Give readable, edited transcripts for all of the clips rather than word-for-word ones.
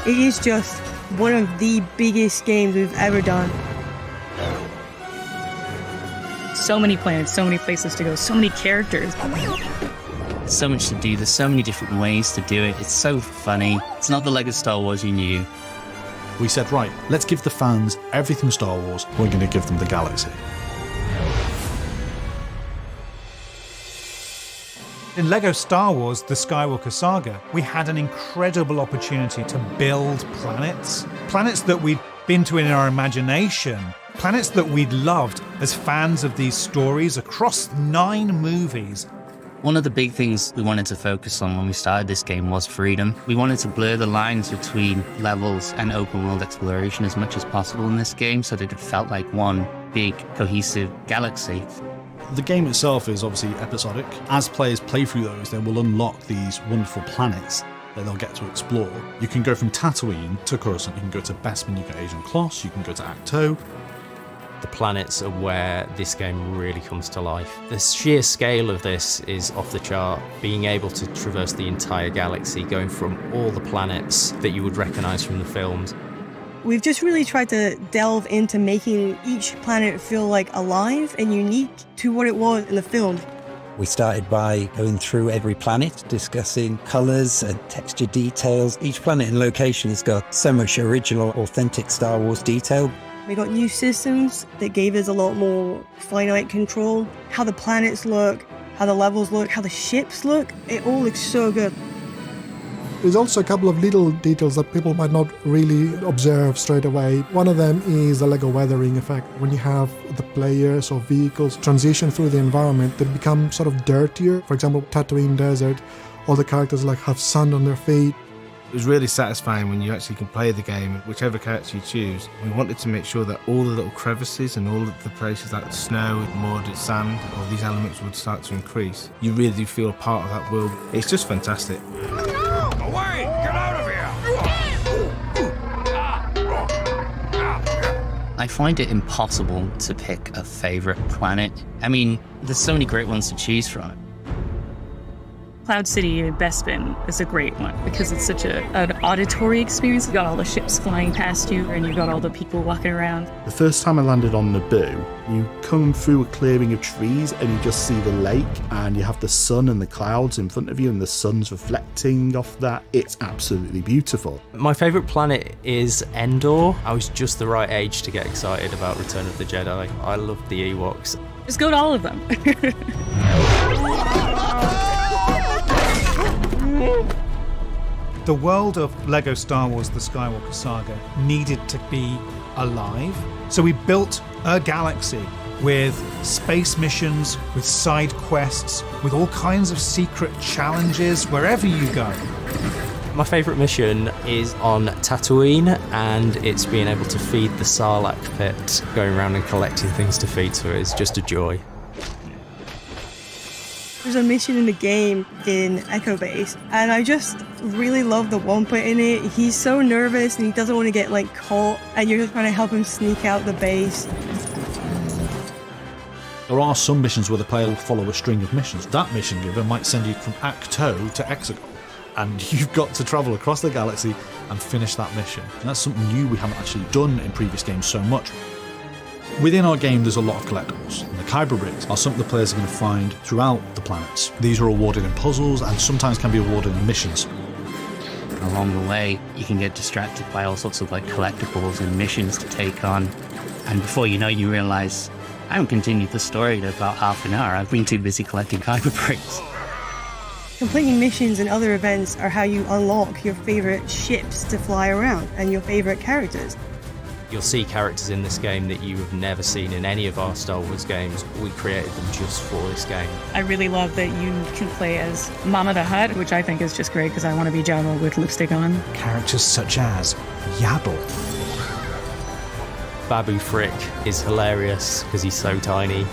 It is just one of the biggest games we've ever done. So many planets, so many places to go, so many characters. So much to do, there's so many different ways to do it. It's so funny. It's not the Lego Star Wars you knew. We said, right, let's give the fans everything Star Wars, we're going to give them the galaxy. In LEGO Star Wars, The Skywalker Saga, we had an incredible opportunity to build planets. Planets that we'd been to in our imagination. Planets that we'd loved as fans of these stories across 9 movies. One of the big things we wanted to focus on when we started this game was freedom. We wanted to blur the lines between levels and open world exploration as much as possible in this game so that it felt like one big cohesive galaxy. The game itself is obviously episodic. As players play through those, they will unlock these wonderful planets that they'll get to explore. You can go from Tatooine to Coruscant, you can go to Bespin, you can go to Asian Kloss, you can go to Acto. The planets are where this game really comes to life. The sheer scale of this is off the chart. Being able to traverse the entire galaxy, going from all the planets that you would recognise from the films. We've just really tried to delve into making each planet feel like alive and unique to what it was in the film. We started by going through every planet, discussing colours and texture details. Each planet and location has got so much original, authentic Star Wars detail. We got new systems that gave us a lot more finite control. How the planets look, how the levels look, how the ships look, it all looks so good. There's also a couple of little details that people might not really observe straight away. One of them is the Lego weathering effect. When you have the players or vehicles transition through the environment, they become sort of dirtier. For example, Tatooine Desert, all the characters like have sand on their feet. It was really satisfying when you actually can play the game, whichever character you choose. We wanted to make sure that all the little crevices and all of the places like snow, mud, sand, all these elements would start to increase. You really do feel a part of that world. It's just fantastic. Away! Get out of here! I find it impossible to pick a favourite planet. I mean, there's so many great ones to choose from. Cloud City in Bespin is a great one because it's such an auditory experience. You got all the ships flying past you and you got all the people walking around. The first time I landed on Naboo, you come through a clearing of trees and you just see the lake and you have the sun and the clouds in front of you and the sun's reflecting off that. It's absolutely beautiful. My favourite planet is Endor. I was just the right age to get excited about Return of the Jedi. I loved the Ewoks. Just go to all of them. The world of LEGO Star Wars The Skywalker Saga needed to be alive, so we built a galaxy with space missions, with side quests, with all kinds of secret challenges wherever you go. My favourite mission is on Tatooine, and it's being able to feed the Sarlacc pit, going around and collecting things to feed to it is just a joy. There's a mission in the game in Echo Base, and I just really love the Wampa in it. He's so nervous and he doesn't want to get like caught, and you're just trying to help him sneak out the base. There are some missions where the player will follow a string of missions. That mission giver might send you from Acto to Exegol, and you've got to travel across the galaxy and finish that mission. And that's something new we haven't actually done in previous games so much. Within our game, there's a lot of collectibles, and the Kyber bricks are something the players are going to find throughout the planets. These are awarded in puzzles and sometimes can be awarded in missions. Along the way, you can get distracted by all sorts of like collectibles and missions to take on, and before you know, you realise I haven't continued the story in about half an hour. I've been too busy collecting Kyber bricks. Completing missions and other events are how you unlock your favourite ships to fly around and your favourite characters. You'll see characters in this game that you have never seen in any of our Star Wars games. We created them just for this game. I really love that you can play as Mama the Hutt, which I think is just great because I want to be Jabba with lipstick on. Characters such as Yaddle. Babu Frick is hilarious because he's so tiny.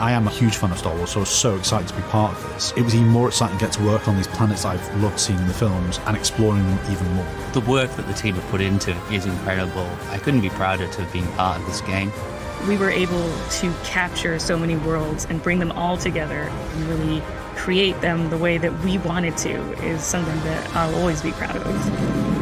I am a huge fan of Star Wars, so I was so excited to be part of this. It was even more exciting to get to work on these planets I've loved seeing in the films and exploring them even more. The work that the team have put into it is incredible. I couldn't be prouder to have been part of this game. We were able to capture so many worlds and bring them all together and really create them the way that we wanted to is something that I'll always be proud of.